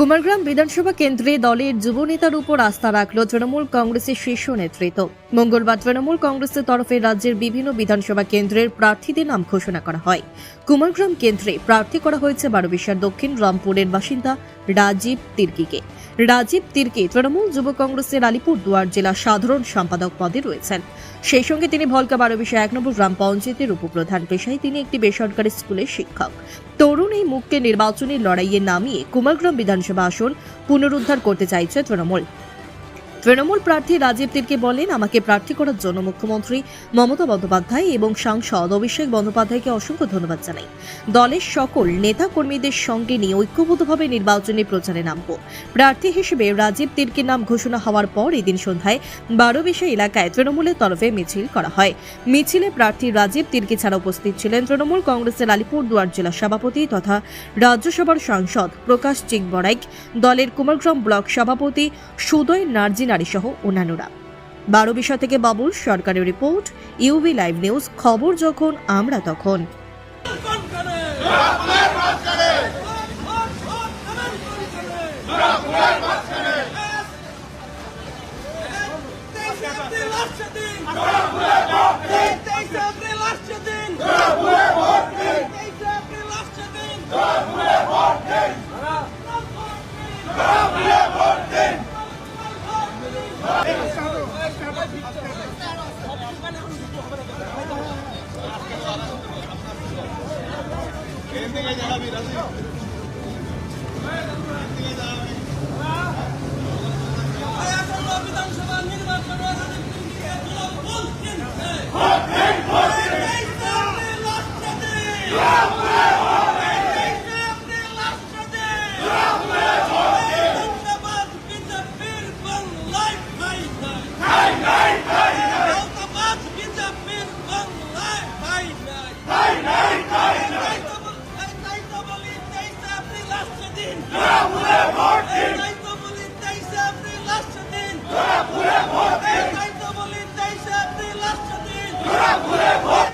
কুমারগ্রাম বিধানসভা কেন্দ্রে দলের যুব নেতার উপর আস্থা রাখল তৃণমূল কংগ্রেসের শীর্ষ নেতৃত্ব। মঙ্গলবার তৃণমূল কংগ্রেসের তরফে রাজ্যের বিভিন্ন বিধানসভা কেন্দ্রের প্রার্থীদের নাম ঘোষণা করা হয়। কুমারগ্রাম কেন্দ্রে প্রার্থী করা হয়েছে বারোবিশার দক্ষিণ রামপুরের বাসিন্দা রাজীব তির্কিকে। রাজীব তির্কি তৃণমূল যুব কংগ্রেসের আলিপুরদুয়ার জেলা সাধারণ সম্পাদক পদে রয়েছেন। সেই সঙ্গে তিনি ভলকা বারোবিশা ১ নম্বর গ্রাম পঞ্চায়েতের উপপ্রধান। পেশায় তিনি একটি বেসরকারি স্কুলের শিক্ষক। তরুণ এই মুখকে নির্বাচনী লড়াইয়ে নামিয়ে কুমারগ্রাম বিধানসভা আসন পুনরুদ্ধার করতে চাইছে তৃণমূল প্রার্থী রাজীব তির্কি বলেন, আমাকে প্রার্থী করার জন্য মুখ্যমন্ত্রী মমতা বন্দ্যোপাধ্যায় এবং সাংসদ অভিষেক বন্দ্যোপাধ্যায়কে অসংখ্য ধন্যবাদ জানাই। দলের সকল নেতা কর্মীদের সঙ্গে নিয়ে ঐক্যবদ্ধভাবে নির্বাচনী প্রচারে নামব। প্রার্থী হিসেবে রাজীব তির্কির নাম ঘোষণা হওয়ার পর এদিন সন্ধ্যায় বারোবিশা এলাকায় তৃণমূলের তরফে মিছিল করা হয়। মিছিলে প্রার্থী রাজীব তির্কি ছাড়া উপস্থিত ছিলেন তৃণমূল কংগ্রেসের আলিপুরদুয়ার জেলা সভাপতি তথা রাজ্যসভার সাংসদ প্রকাশ চিকবরাইক, দলের কুমারগ্রাম ব্লক সভাপতি সুদয় নার্জি সহ অন্যান্যরা। বারোবিশা থেকে বাবুল সরকারের রিপোর্ট, ইউবি লাইভ নিউজ। খবর যখন আমরা তখন। জানাবি